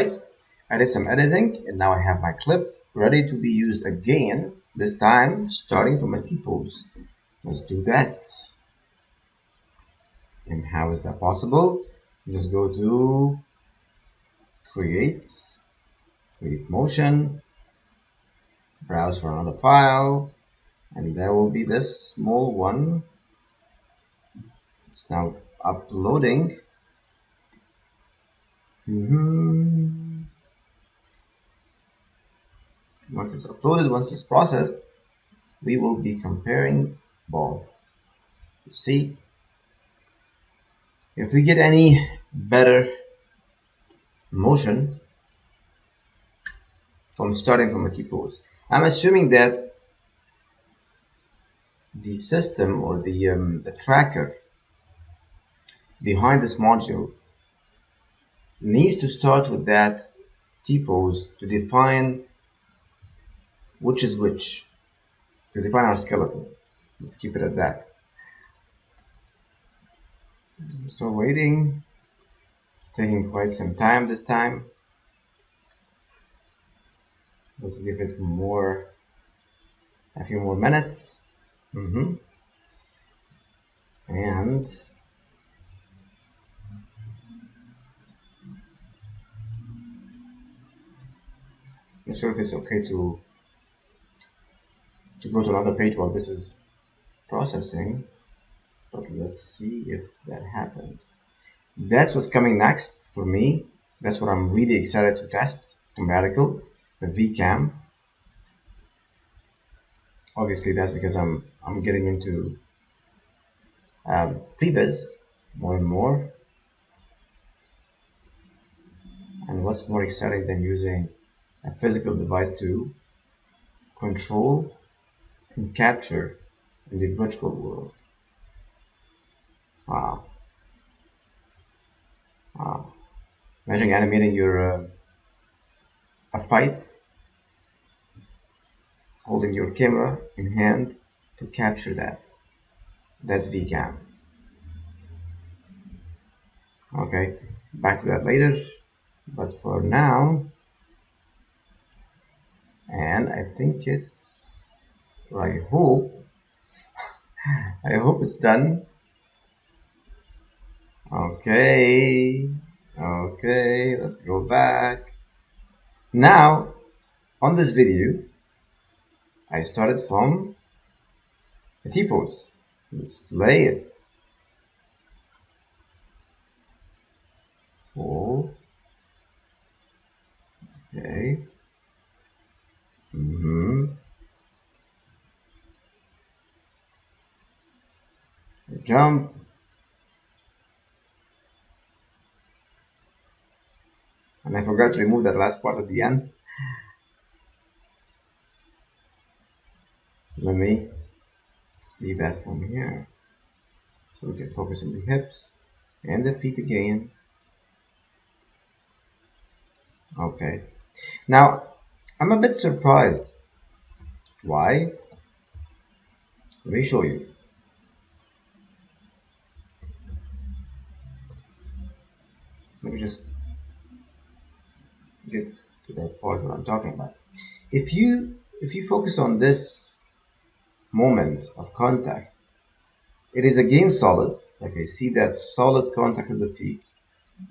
right? I did some editing and now I have my clip ready to be used again, this time starting from a T-pose. Let's do that. And how is that possible? Just go to create motion, browse for another file, and there will be this small one. It's now uploading. Once it's uploaded, once it's processed, we will be comparing both to see if we get any better motion from starting from a T-pose. I'm assuming that the system or the tracker behind this module needs to start with that T-pose to define which is which, to define our skeleton. Let's keep it at that. So waiting, it's taking quite some time this time. Let's give it a few more minutes. And I'm not sure if it's okay to go to another page while this is processing, but let's see if that happens. That's what's coming next for me. That's what I'm really excited to test from Radical, the VCam. Obviously, that's because I'm getting into previs more and more. And what's more exciting than using a physical device to control and capture in the virtual world? Wow. Wow. Imagine animating your a fight, holding your camera in hand to capture that. That's VCam. Okay, back to that later. But for now, and I think it's, I hope it's done. Okay, let's go back. Now, on this video, I started from a T-pose. Let's play it. Full. Okay. Jump. And I forgot to remove that last part at the end. Let me see that from here. So we can focus on the hips and the feet again. Okay. Now, I'm a bit surprised. Why? Let me show you. Let me just get to that part that I'm talking about. If you focus on this moment of contact, it is again solid. Okay, see that solid contact with the feet.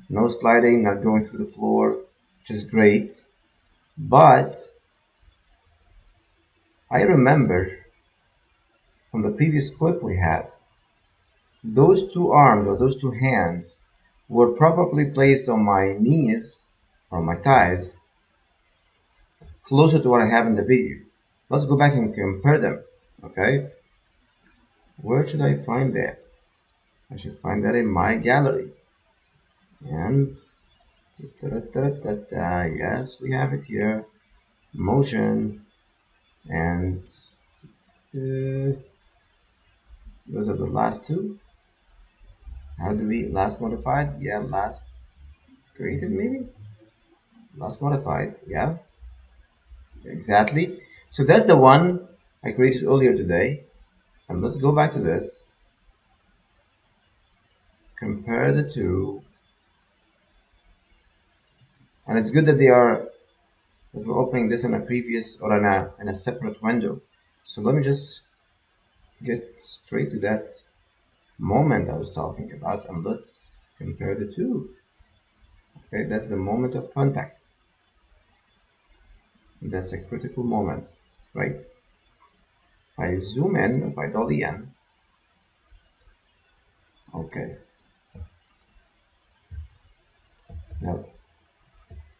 No sliding, not going through the floor, which is great. But I remember from the previous clip we had, those two arms or those two hands were properly placed on my knees or my thighs, closer to what I have in the video. Let's go back and compare them. Okay, where should I find that? I should find that in my gallery. And yes, we have it here. Motion, and those are the last two. How do we last modified? Yeah, last created maybe. Last modified. Yeah, exactly. So that's the one I created earlier today. And let's go back to this. Compare the two. And it's good that we're opening this in a previous or in a separate window. So let me just get straight to that moment I was talking about, and let's compare the two. Okay, that's the moment of contact. That's a critical moment, right? If I zoom in, if I dolly in, okay, now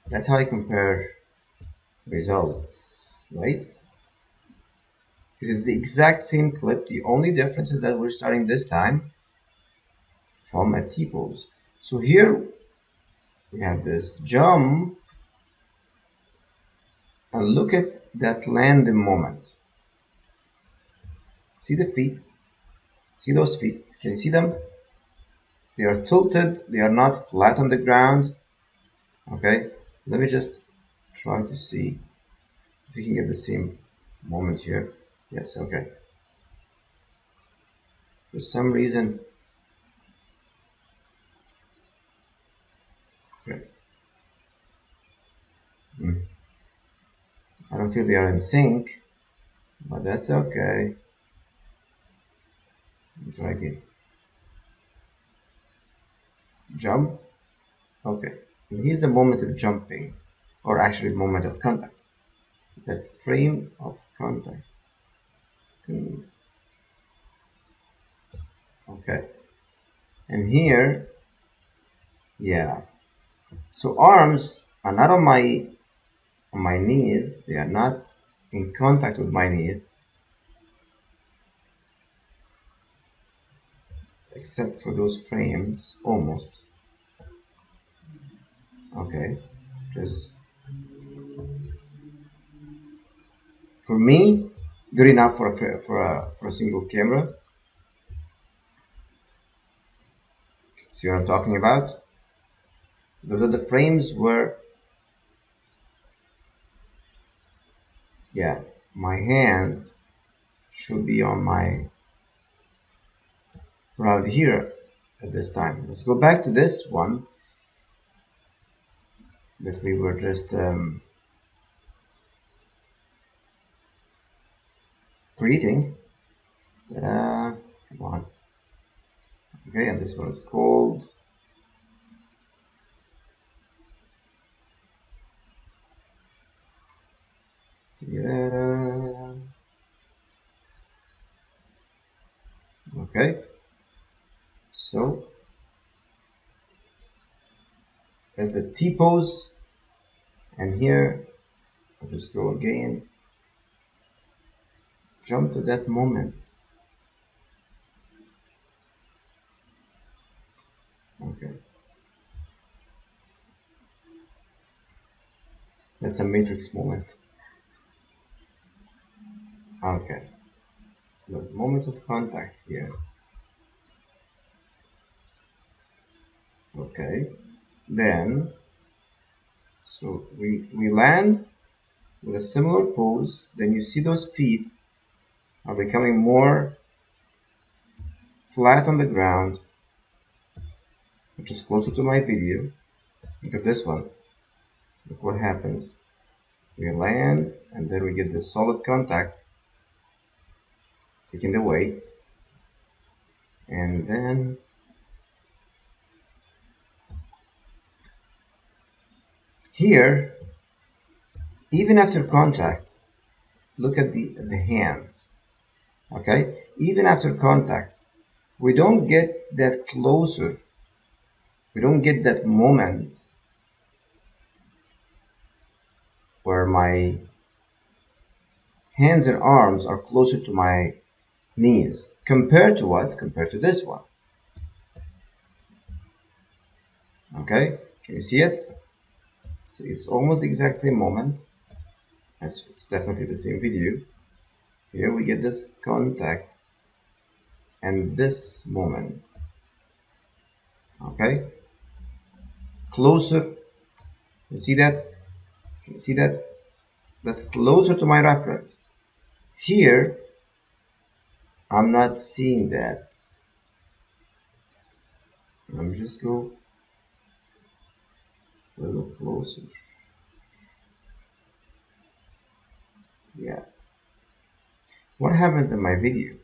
that's how I compare results, right? Because it's the exact same clip. The only difference is that we're starting this time from a T-pose. So here we have this jump, and look at that landing moment. See the feet? See those feet? Can you see them? They are tilted. They are not flat on the ground. Okay, let me just try to see if we can get the same moment here. Yes, okay. For some reason, okay. I don't feel they are in sync, but that's okay. Try again. Jump. Okay. And here's the moment of jumping, or actually the moment of contact. That frame of contact. Okay. And here, yeah. So arms are not on my knees. They are not in contact with my knees, except for those frames, almost. Okay. Just for me, good enough for a single camera. See what I'm talking about? Those are the frames where, yeah, my hands should be on my around here at this time. Let's go back to this one that we were just creating. Come on. Okay, and this one is called. Okay, so as the T pose, and here I'll just go again, jump to that moment. Okay, that's a matrix moment. Okay, the moment of contact here. Okay, then so we land with a similar pose. Then you see those feet are becoming more flat on the ground, which is closer to my video. Look at this one. Look what happens. We land and then we get this solid contact, taking the weight, and then here, even after contact, look at the hands. Okay, even after contact, we don't get that closer. We don't get that moment where my hands and arms are closer to my knees. Compared to what? Compared to this one. Okay, can you see it? So it's almost the exact same moment. It's definitely the same video. Here we get this contact and this moment. Okay, closer. You see that? Can you see that? That's closer to my reference. Here, I'm not seeing that. Let me just go A little closer. Yeah. What happens in my video?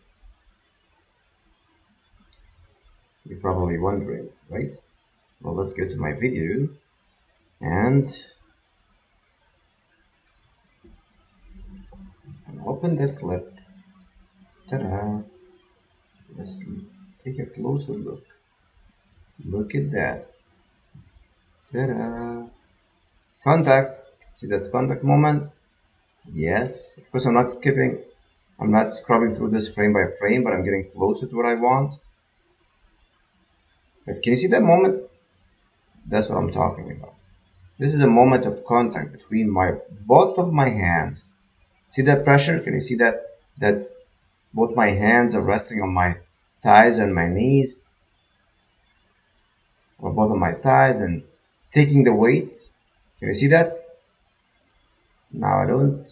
You're probably wondering, right? Well, let's go to my video and open that clip. Ta-da! Let's take a closer look. Look at that. Ta-da! Contact. See that contact moment? Yes. Of course, I'm not skipping. I'm not scrubbing through this frame by frame, but I'm getting closer to what I want. But can you see that moment? That's what I'm talking about. This is a moment of contact between both of my hands. See that pressure? Can you see that both my hands are resting on my thighs and my knees, or both of my thighs, and taking the weight? Can you see that? Now I don't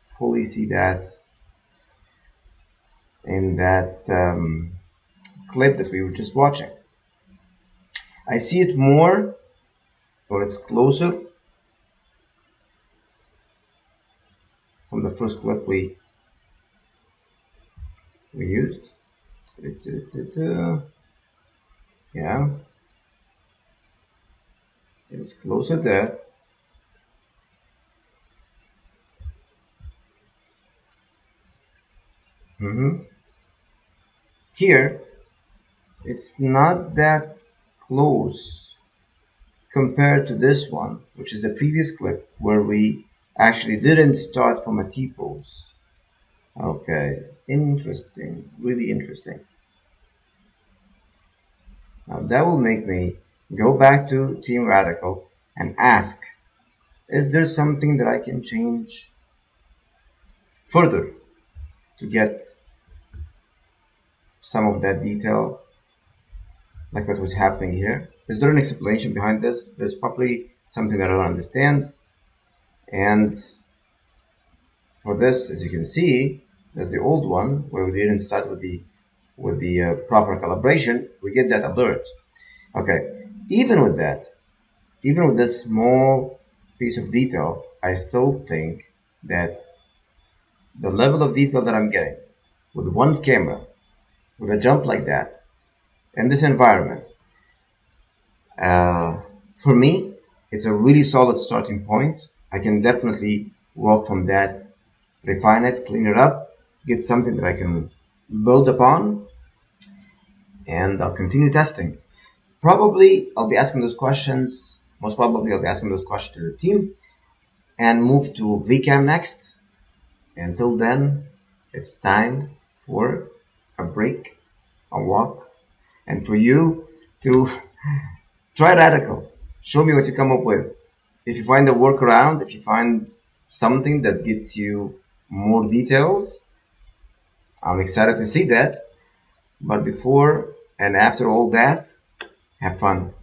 fully see that in that clip that we were just watching. I see it more, or it's closer from the first clip we used. Yeah, it's closer there. Here, it's not that close compared to this one, which is the previous clip where we actually didn't start from a T-pose. Okay, interesting, really interesting. Now that will make me go back to Team Radical and ask, is there something that I can change further to get some of that detail, like what was happening here? Is there an explanation behind this? There's probably something that I don't understand. And for this, as you can see, there's the old one where we didn't start with the proper calibration. We get that alert. Okay, even with that, even with this small piece of detail, I still think that the level of detail that I'm getting with one camera, with a jump like that, in this environment, for me, it's a really solid starting point. I can definitely work from that, refine it, clean it up, get something that I can build upon, and I'll continue testing. Probably I'll be asking those questions, most probably I'll be asking those questions to the team and move to VCAM next. Until then, it's time for a break, a walk, and for you to try Radical. Show me what you come up with. If you find a workaround, if you find something that gets you more details, I'm excited to see that. But before and after all that, have fun.